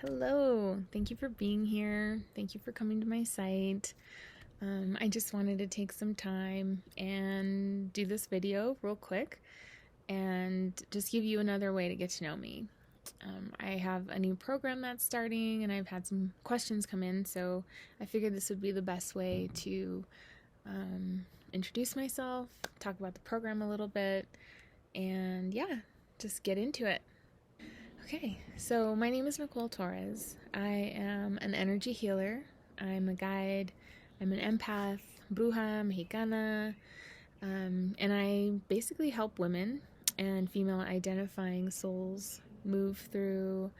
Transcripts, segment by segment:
Hello, thank you for being here. Thank you for coming to my site. I just wanted to take some time and do this video real quick and just give you another way to get to know me. I have a new program that's starting and I've had some questions come in, so I figured this would be the best way to introduce myself, talk about the program a little bit, and yeah, just get into it. Okay, so my name is Nicole Torres. I am an energy healer. I'm a guide. I'm an empath, bruja, mexicana, and I basically help women and female identifying souls move through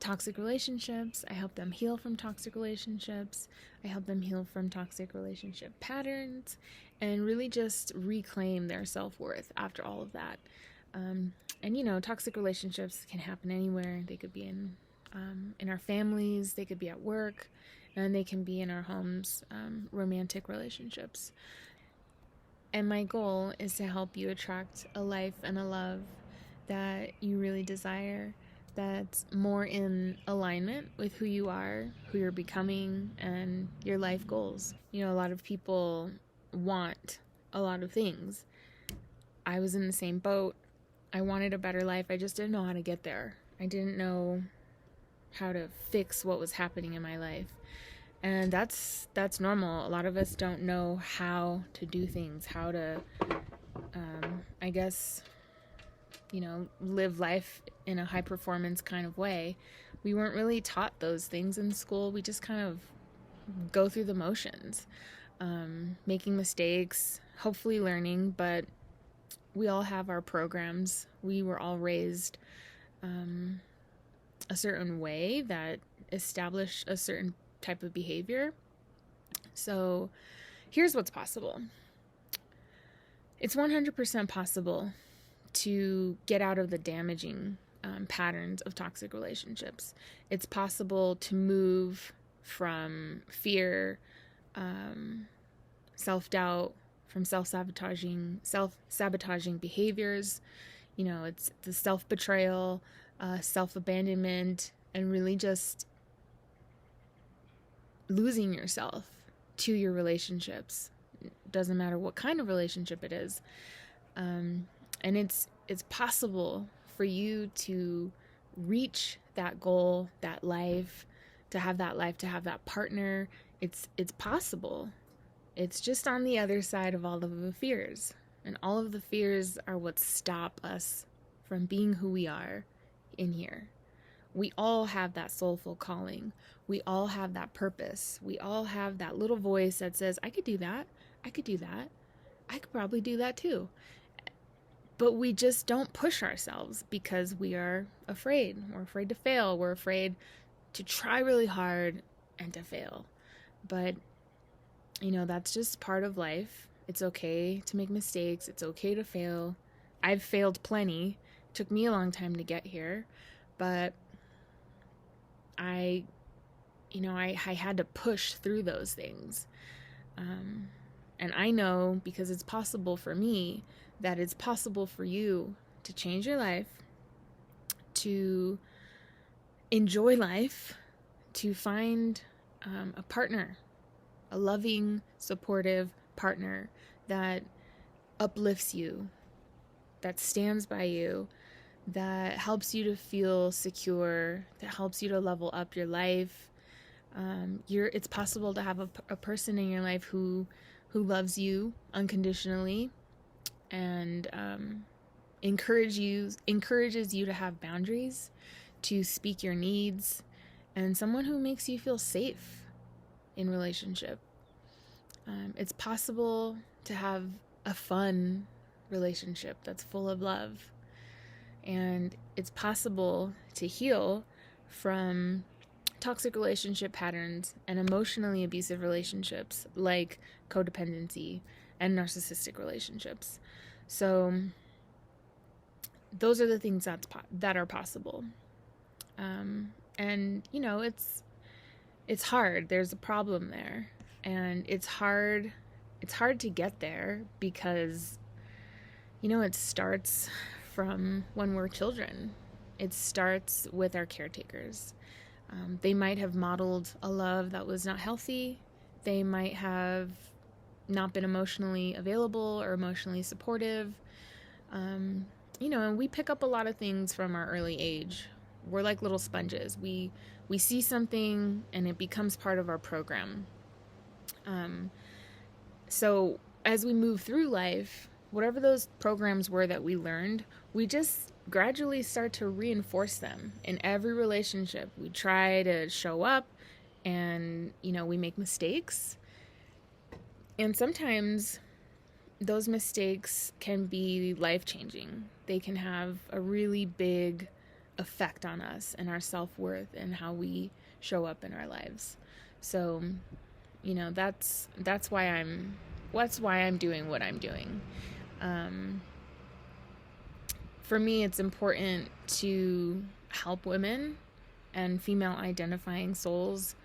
toxic relationships. I help them heal from toxic relationships. I help them heal from toxic relationship patterns and really just reclaim their self-worth after all of that. And toxic relationships can happen anywhere. They could be in our families, they could be at work, and they can be in our homes, romantic relationships. And my goal is to help you attract a life and a love that you really desire, that's more in alignment with who you are, who you're becoming, and your life goals. A lot of people want a lot of things. I was in the same boat. I wanted a better life. I just didn't know how to get there. I didn't know how to fix what was happening in my life. And that's normal. A lot of us don't know how to do things, how to, live life in a high performance kind of way. We weren't really taught those things in school. We just kind of go through the motions, making mistakes, hopefully learning, but we all have our programs. We were all raised a certain way that established a certain type of behavior. So here's what's possible. It's 100% possible to get out of the damaging patterns of toxic relationships. It's possible to move from fear, self-doubt, from self-sabotaging behaviors. It's the self-betrayal, self-abandonment, and really just losing yourself to your relationships. It doesn't matter what kind of relationship it is. And it's possible for you to reach that goal, that life, to have that partner. It's possible. It's just on the other side of all of the fears. And all of the fears are what stop us from being who we are in here. We all have that soulful calling. We all have that purpose. We all have that little voice that says, I could do that. I could do that. I could probably do that too. But we just don't push ourselves because we are afraid. We're afraid to fail. We're afraid to try really hard and to fail. But that's just part of life. It's okay to make mistakes. It's okay to fail. I've failed plenty. It took me a long time to get here, but I had to push through those things. And I know, because it's possible for me, that it's possible for you to change your life, to enjoy life, to find a partner, a loving, supportive partner that uplifts you, that stands by you, that helps you to feel secure, that helps you to level up your life. It's possible to have a person in your life who loves you unconditionally and encourages you to have boundaries, to speak your needs, and someone who makes you feel safe in relationship. It's possible to have a fun relationship that's full of love. And it's possible to heal from toxic relationship patterns and emotionally abusive relationships like codependency and narcissistic relationships. So those are the things that are possible. And it's hard. There's a problem there, and it's hard to get there because it starts from when we're children. It starts with our caretakers. They might have modeled a love that was not healthy. They might have not been emotionally available or emotionally supportive. And we pick up a lot of things from our early age. We're like little sponges. We see something and it becomes part of our program. So as we move through life, whatever those programs were that we learned, we just gradually start to reinforce them in every relationship. We try to show up and, we make mistakes. And sometimes those mistakes can be life-changing. They can have a really big effect on us and our self-worth and how we show up in our lives. So, that's why I'm doing what I'm doing. For me, it's important to help women and female identifying souls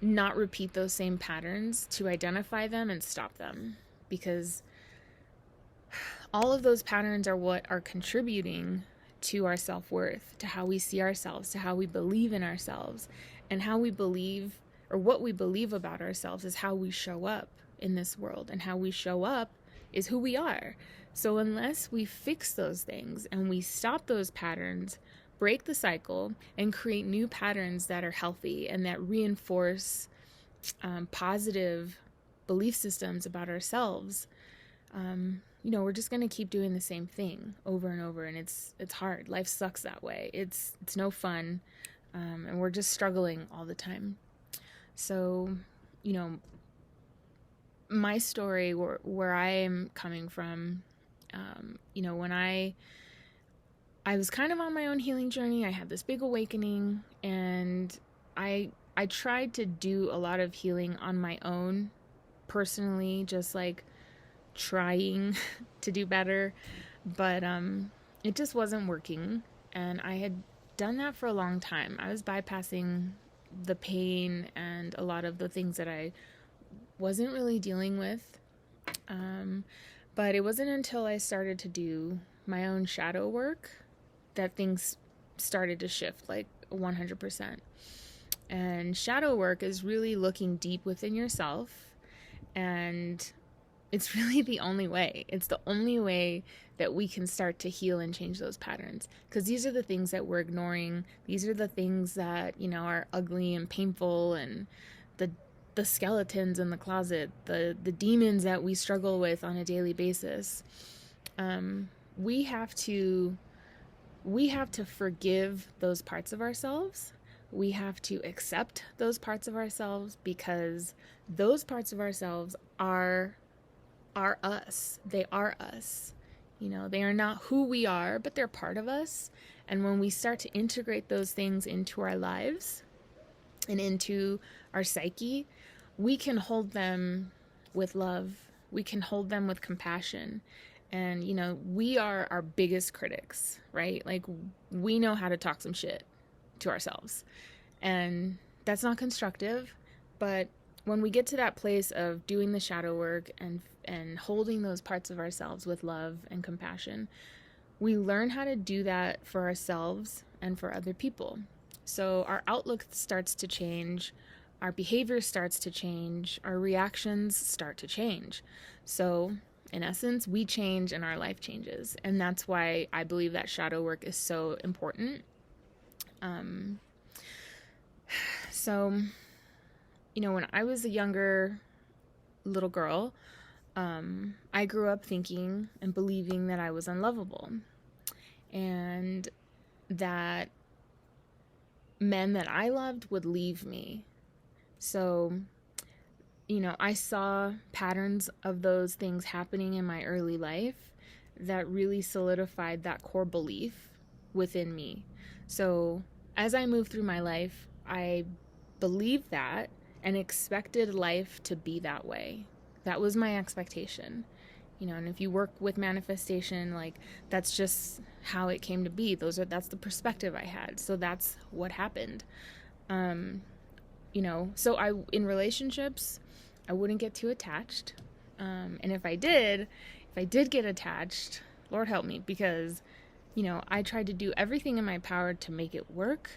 not repeat those same patterns, to identify them and stop them, because all of those patterns are what are contributing to our self-worth, to how we see ourselves, to how we believe in ourselves, and how we believe, or what we believe about ourselves is how we show up in this world, and how we show up is who we are. So unless we fix those things and we stop those patterns, break the cycle, and create new patterns that are healthy and that reinforce positive belief systems about ourselves, we're just going to keep doing the same thing over and over, and it's hard. Life sucks that way. It's no fun, and we're just struggling all the time. So, my story, where I am coming from, when I was kind of on my own healing journey. I had this big awakening, and I tried to do a lot of healing on my own, personally, just like trying to do better, but it just wasn't working. And I had done that for a long time. I was bypassing the pain and a lot of the things that I wasn't really dealing with. But it wasn't until I started to do my own shadow work that things started to shift, like 100%. And shadow work is really looking deep within yourself, and it's really the only way. It's the only way that we can start to heal and change those patterns, because these are the things that we're ignoring. These are the things that, are ugly and painful, and the skeletons in the closet, the demons that we struggle with on a daily basis. We have to forgive those parts of ourselves. We have to accept those parts of ourselves, because those parts of ourselves are us. They are us. They are not who we are, but they're part of us. And when we start to integrate those things into our lives and into our psyche, we can hold them with love. We can hold them with compassion. And, we are our biggest critics, right? Like, we know how to talk some shit to ourselves. And that's not constructive. But when we get to that place of doing the shadow work and holding those parts of ourselves with love and compassion, we learn how to do that for ourselves and for other people. So our outlook starts to change. Our behavior starts to change. Our reactions start to change. So in essence, we change and our life changes. And that's why I believe that shadow work is so important. When I was a younger little girl, I grew up thinking and believing that I was unlovable, and that men that I loved would leave me. So, I saw patterns of those things happening in my early life that really solidified that core belief within me. So as I moved through my life, I believed that and expected life to be that way. That was my expectation. And if you work with manifestation, like, that's just how it came to be. That's the perspective I had. So that's what happened. So in relationships, I wouldn't get too attached. And if I did get attached, Lord help me, because, I tried to do everything in my power to make it work.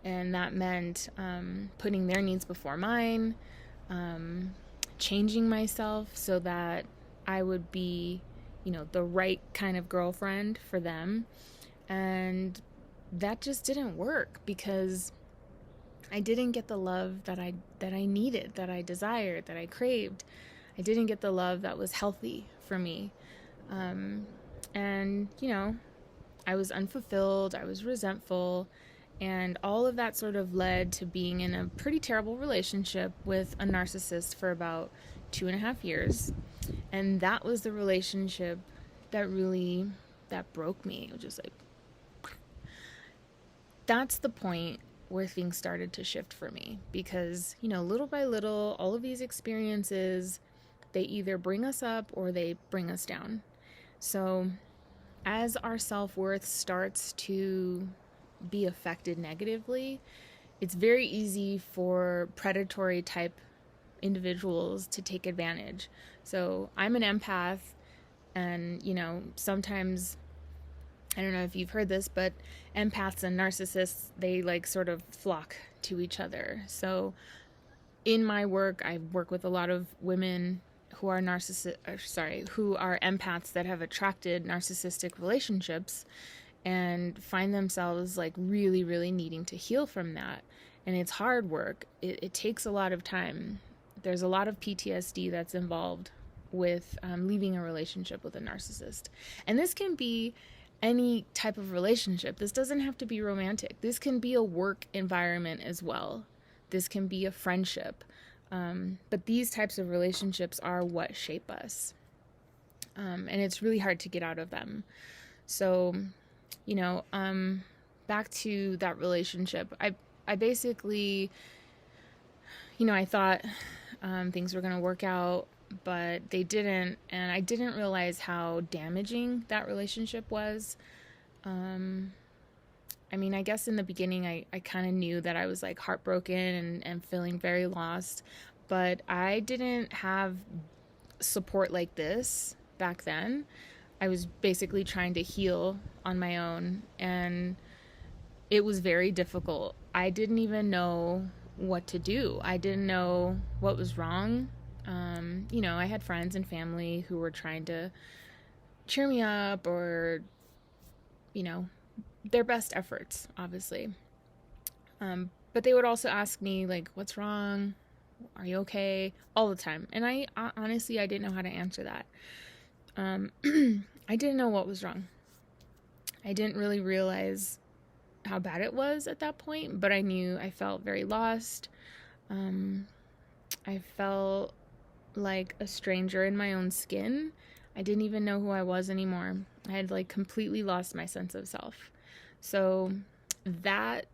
And that meant putting their needs before mine, changing myself so that I would be, the right kind of girlfriend for them. And that just didn't work because I didn't get the love that I needed, that I desired, that I craved. I didn't get the love that was healthy for me. And I was unfulfilled, I was resentful, and all of that sort of led to being in a pretty terrible relationship with a narcissist for about 2.5 years. And that was the relationship that broke me. It was just like, that's the point where things started to shift for me, because little by little, all of these experiences, they either bring us up or they bring us down. So as our self-worth starts to be affected negatively, it's very easy for predatory type individuals to take advantage. So I'm an empath, and sometimes, I don't know if you've heard this, but empaths and narcissists, they like sort of flock to each other. So in my work, I work with a lot of women who are who are empaths that have attracted narcissistic relationships and find themselves like really, really needing to heal from that. And it's hard work. It takes a lot of time. There's a lot of PTSD that's involved with leaving a relationship with a narcissist. And this can be any type of relationship. This doesn't have to be romantic. This can be a work environment as well. This can be a friendship. But these types of relationships are what shape us. And it's really hard to get out of them. So, back to that relationship, I basically, I thought things were going to work out, but they didn't. And I didn't realize how damaging that relationship was. I guess in the beginning, I kind of knew that I was like heartbroken and feeling very lost, but I didn't have support like this back then. I was basically trying to heal on my own, and it was very difficult. I didn't even know what to do. I didn't know what was wrong. I had friends and family who were trying to cheer me up, or, their best efforts, obviously. But they would also ask me, like, what's wrong? Are you okay? All the time. And I honestly, I didn't know how to answer that. I didn't know what was wrong. I didn't really realize how bad it was at that point, but I felt very lost. I felt like a stranger in my own skin. I didn't even know who I was anymore. I had like completely lost my sense of self. So that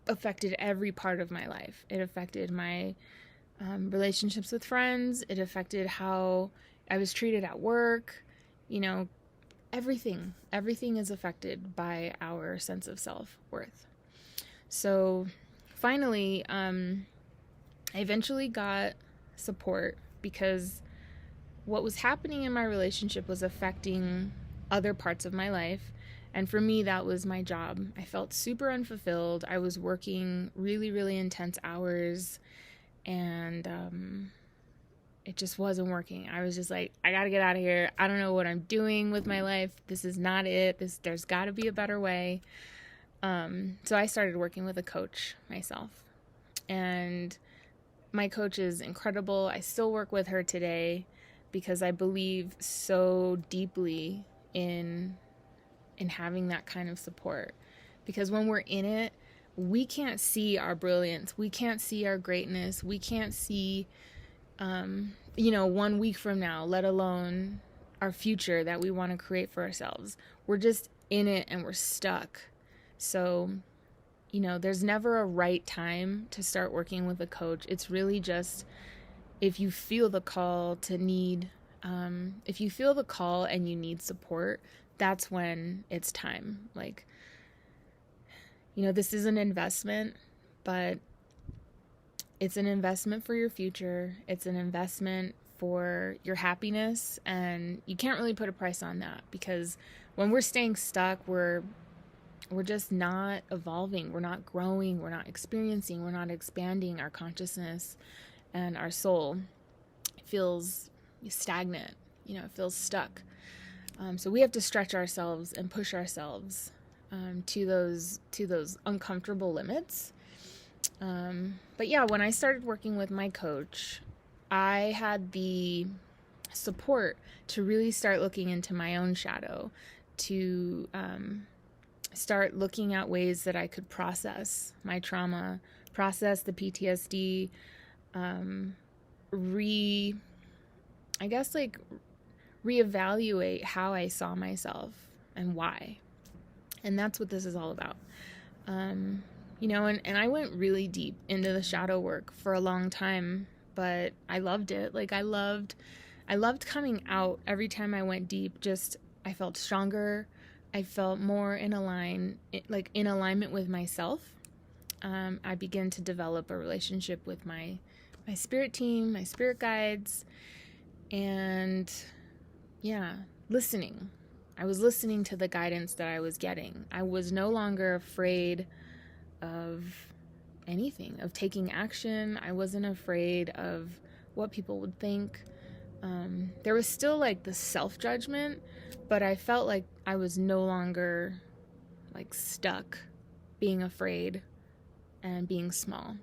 affected every part of my life. It affected my relationships with friends. It affected how I was treated at work. Everything is affected by our sense of self-worth. So finally, I eventually got support, because what was happening in my relationship was affecting other parts of my life. And for me, that was my job. I felt super unfulfilled. I was working really, really intense hours, and it just wasn't working. I was just like, I gotta get out of here. I don't know what I'm doing with my life. This is not it. There's gotta be a better way. So I started working with a coach myself. And my coach is incredible. I still work with her today because I believe so deeply in having that kind of support. Because when we're in it, we can't see our brilliance. We can't see our greatness. We can't see, 1 week from now, let alone our future that we want to create for ourselves. We're just in it and we're stuck. So, there's never a right time to start working with a coach. It's really just if you feel the call and you need support, that's when it's time. Like, this is an investment, but it's an investment for your future. It's an investment for your happiness, and you can't really put a price on that, because when we're staying stuck, we're we're just not evolving, we're not growing, we're not experiencing, we're not expanding our consciousness, and our soul feels stagnant, it feels stuck. So we have to stretch ourselves and push ourselves to those uncomfortable limits. But yeah, when I started working with my coach, I had the support to really start looking into my own shadow, to start looking at ways that I could process my trauma, process the PTSD, reevaluate how I saw myself and why. And that's what this is all about. And I went really deep into the shadow work for a long time, but I loved it. Like I loved coming out every time I went deep. Just, I felt stronger. I felt more in alignment with myself. I began to develop a relationship with my spirit team, my spirit guides, and listening. I was listening to the guidance that I was getting. I was no longer afraid of anything, of taking action. I wasn't afraid of what people would think. There was still like the self-judgment, but I felt like I was no longer like stuck being afraid and being small.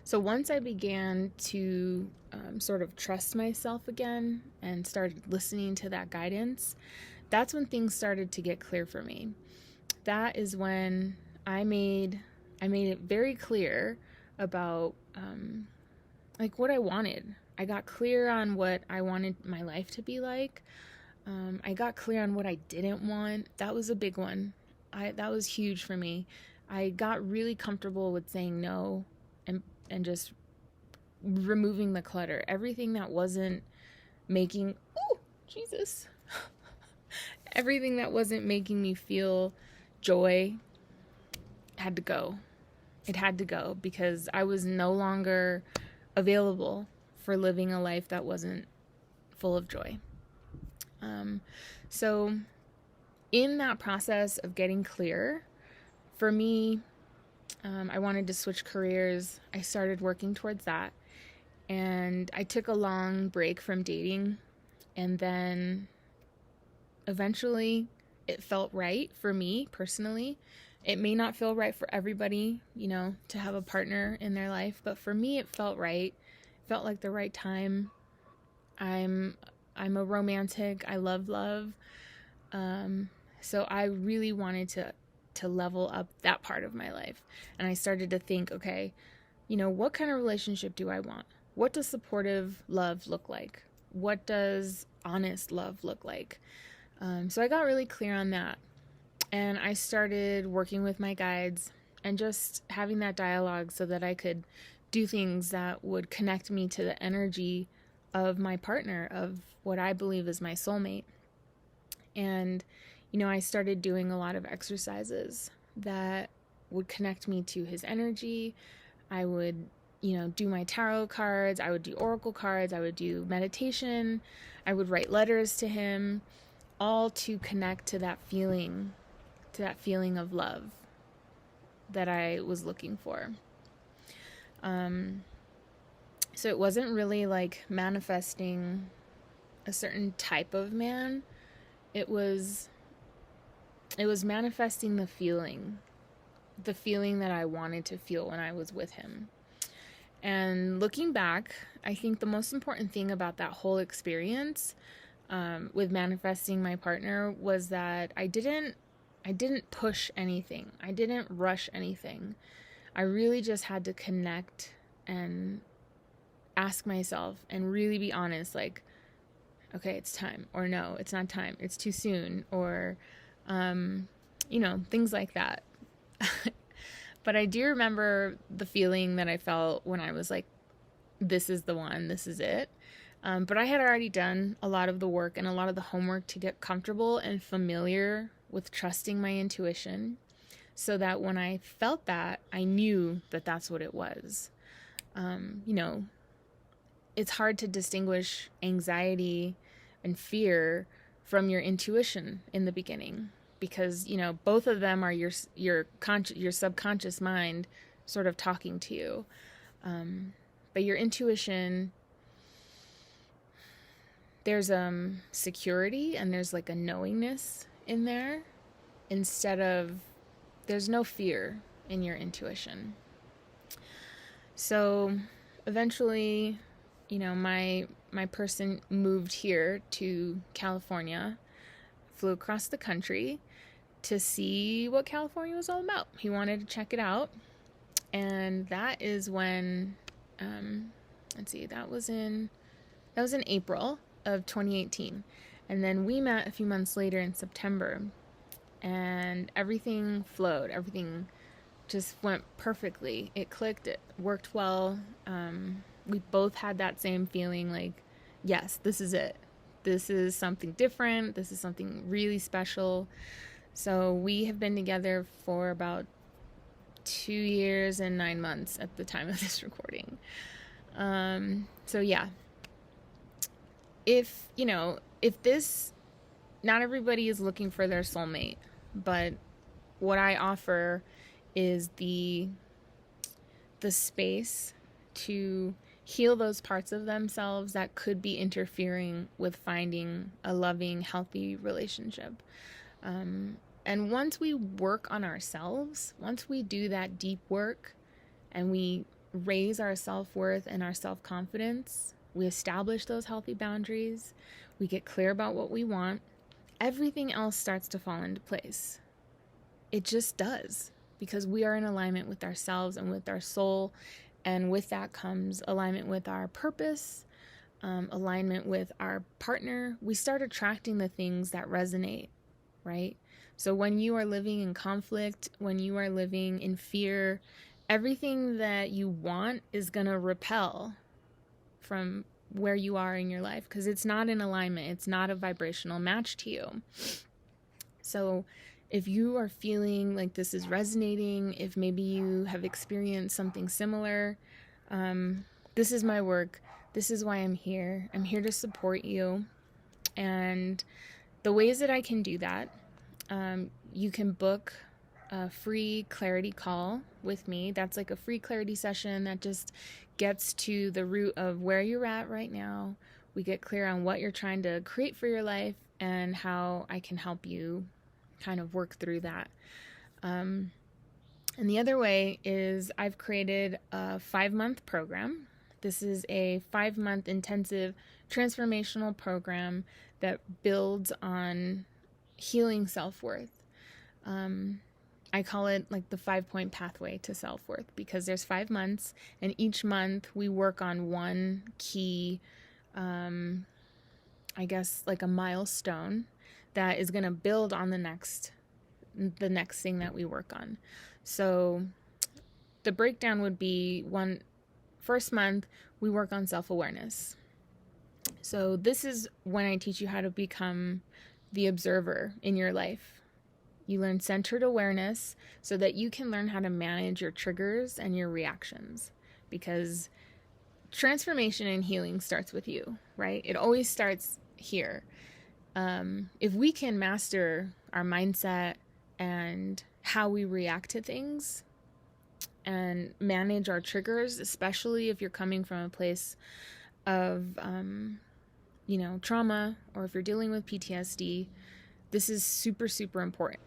So once I began to sort of trust myself again and started listening to that guidance, that's when things started to get clear for me. That is when I made it very clear about like what I wanted. I got clear on what I wanted my life to be like. I got clear on what I didn't want. That was a big one. That was huge for me. I got really comfortable with saying no and just removing the clutter. Everything that wasn't making, everything that wasn't making me feel joy had to go. It had to go because I was no longer available for living a life that wasn't full of joy. So in that process of getting clear, for me, I wanted to switch careers. I started working towards that. And I took a long break from dating. And then eventually it felt right for me personally. It may not feel right for everybody, to have a partner in their life. But for me, it felt right. It felt like the right time. I'm a romantic. I love love. So I really wanted to level up that part of my life. And I started to think, okay, what kind of relationship do I want? What does supportive love look like? What does honest love look like? So I got really clear on that. And I started working with my guides and just having that dialogue so that I could do things that would connect me to the energy of my partner, of what I believe is my soulmate. And I started doing a lot of exercises that would connect me to his energy. I would, do my tarot cards. I would do oracle cards. I would do meditation. I would write letters to him, all to connect to that feeling of love that I was looking for. So it wasn't really like manifesting a certain type of man. It was manifesting the feeling that I wanted to feel when I was with him. And looking back, I think the most important thing about that whole experience with manifesting my partner was that I didn't push anything. I didn't rush anything. I really just had to connect and ask myself and really be honest, like, okay, it's time, or no, it's not time, it's too soon, or things like that. But I do remember the feeling that I felt when I was like, this is the one, this is it. But I had already done a lot of the work and a lot of the homework to get comfortable and familiar with trusting my intuition, so that when I felt that, I knew that that's what it was. It's hard to distinguish anxiety and fear from your intuition in the beginning. because, you know, both of them are your subconscious mind sort of talking to you. But your intuition, there's security and there's like a knowingness in there, instead of, there's no fear in your intuition. So eventually, you know, my person moved here to California, flew across the country to see what California was all about. He wanted to check it out. And that is when, that was in April of 2018. And then we met a few months later in September, and everything flowed. Everything just went perfectly. It clicked. It worked well. We both had that same feeling like, yes, this is it. This is something different. This is something really special. So we have been together for about 2 years and 9 months at the time of this recording. So yeah, if not everybody is looking for their soulmate, but what I offer is the space to heal those parts of themselves that could be interfering with finding a loving, healthy relationship. And once we work on ourselves, once we do that deep work and we raise our self-worth and our self-confidence, we establish those healthy boundaries, we get clear about what we want, everything else starts to fall into place. It just does, because we are in alignment with ourselves and with our soul, and with that comes alignment with our purpose, alignment with our partner. We start attracting the things that resonate, right? So when you are living in conflict, when you are living in fear, everything that you want is going to repel from where you are in your life, because it's not in alignment. It's not a vibrational match to you. So if you are feeling like this is resonating, if maybe you have experienced something similar, this is my work. This is why I'm here. I'm here to support you. And the ways that I can do that, you can book a free clarity call with me. That's like a free clarity session that just gets to the root of where you're at right now. We get clear on what you're trying to create for your life and how I can help you kind of work through that. And the other way is I've created a 5-month program. This is a 5-month intensive transformational program that builds on healing self-worth. I call it like the 5-point pathway to self-worth, because there's 5 months, and each month we work on one key, I guess like a milestone that is going to build on the next thing that we work on. So the breakdown would be, first month we work on self-awareness. So this is when I teach you how to become the observer in your life. You learn centered awareness so that you can learn how to manage your triggers and your reactions, because transformation and healing starts with you, right? It always starts here. If we can master our mindset and how we react to things and manage our triggers, especially if you're coming from a place of, trauma, or if you're dealing with PTSD, this is super, super important.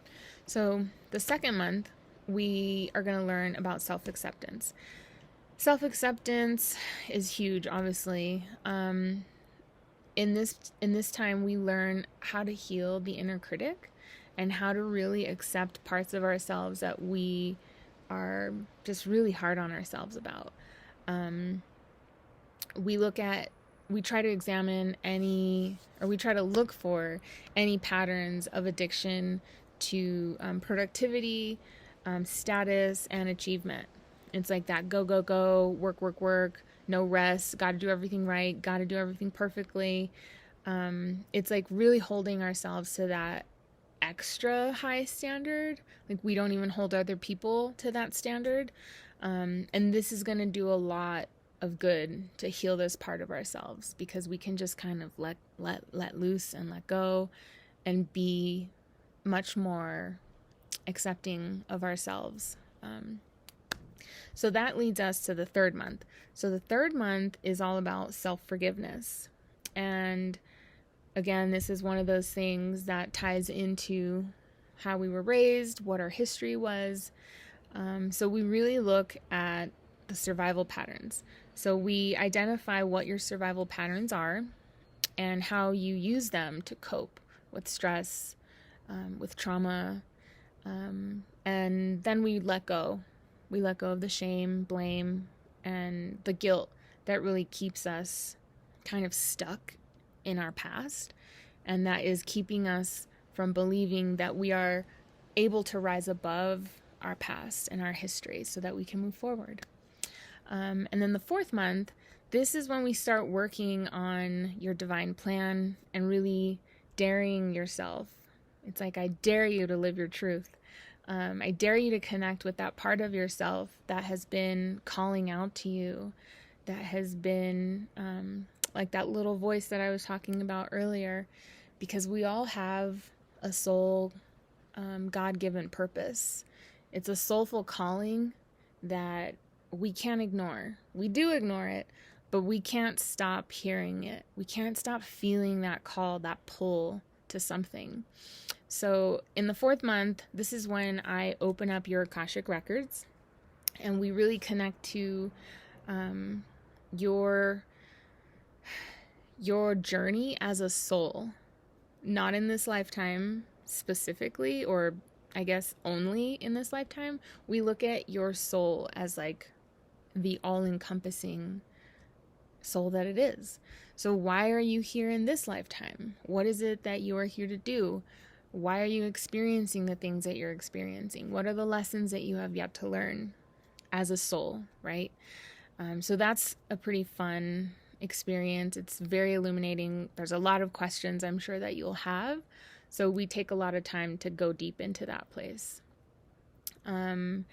So the second month, we are going to learn about self-acceptance. Self-acceptance is huge, obviously. In this time, we learn how to heal the inner critic and how to really accept parts of ourselves that we are just really hard on ourselves about. We try to examine we try to look for any patterns of addiction to productivity, status, and achievement. It's like that go, go, go, work, work, work, no rest, got to do everything right, got to do everything perfectly. It's like really holding ourselves to that extra high standard. Like we don't even hold other people to that standard. And this is going to do a lot of good to heal this part of ourselves, because we can just kind of let loose and let go and be much more accepting of ourselves. So that leads us to the third month. So the third month is all about self-forgiveness. And again, this is one of those things that ties into how we were raised, what our history was. So we really look at the survival patterns. So we identify what your survival patterns are and how you use them to cope with stress, with trauma, and then we let go. We let go of the shame, blame, and the guilt that really keeps us kind of stuck in our past, and that is keeping us from believing that we are able to rise above our past and our history so that we can move forward. And then the fourth month, this is when we start working on your divine plan and really daring yourself. It's like, I dare you to live your truth. I dare you to connect with that part of yourself that has been calling out to you, that has been like that little voice that I was talking about earlier, because we all have a soul, God-given purpose. It's a soulful calling that we can't ignore. We do ignore it, but we can't stop hearing it. We can't stop feeling that call, that pull to something. So in the fourth month, this is when I open up your Akashic records and we really connect to your journey as a soul. Not in this lifetime specifically, or I guess only in this lifetime. We look at your soul as like the all-encompassing soul that it is. So why are you here in this lifetime? What is it that you are here to do? Why are you experiencing the things that you're experiencing? What are the lessons that you have yet to learn as a soul, right? So that's a pretty fun experience. It's very illuminating. There's a lot of questions I'm sure that you'll have. So we take a lot of time to go deep into that place. Then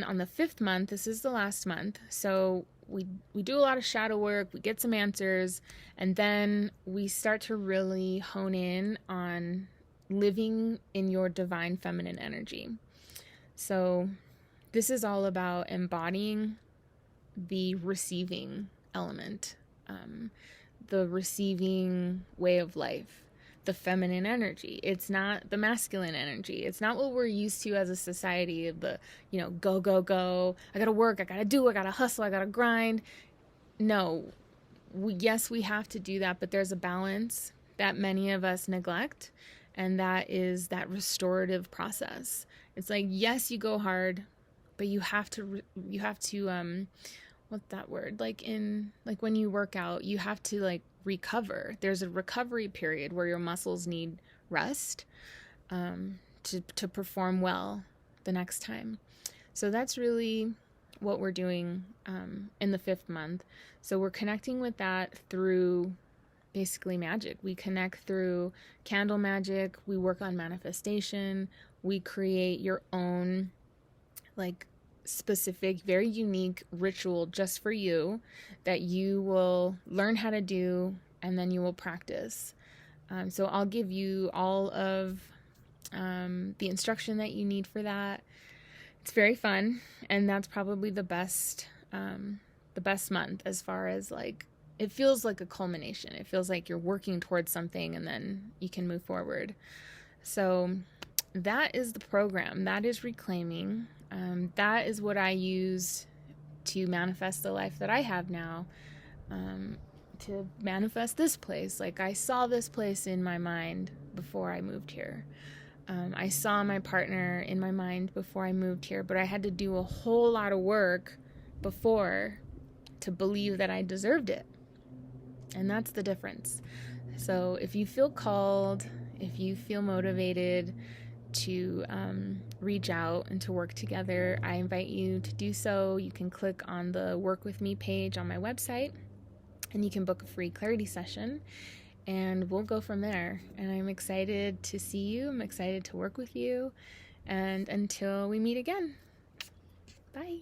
on the fifth month, this is the last month. So we do a lot of shadow work, we get some answers, and then we start to really hone in on living in your divine feminine energy. So this is all about embodying the receiving element, the receiving way of life, the feminine energy. It's not the masculine energy. It's not what we're used to as a society of the, go, go, go. I gotta work, I gotta do, I gotta hustle, I gotta grind. No, yes, we have to do that, but there's a balance that many of us neglect, and that is that restorative process. It's like, yes, you go hard, but you have to what's that word? Like when you work out, you have to recover. There's a recovery period where your muscles need rest to perform well the next time. So that's really what we're doing in the fifth month. So we're connecting with that through basically magic. We connect through candle magic. We work on manifestation. We create your own specific, very unique ritual just for you that you will learn how to do, and then you will practice. So I'll give you all of the instruction that you need for that. It's very fun, and that's probably the best month as far as it feels like a culmination. It feels like you're working towards something and then you can move forward. So that is the program. That is reclaiming. That is what I use to manifest the life that I have now, to manifest this place. I saw this place in my mind before I moved here. I saw my partner in my mind before I moved here, but I had to do a whole lot of work before to believe that I deserved it. And that's the difference. So if you feel called, if you feel motivated to reach out and to work together, I invite you to do so. You can click on the Work With Me page on my website, and you can book a free clarity session, and we'll go from there. And I'm excited to see you. I'm excited to work with you. And until we meet again, bye.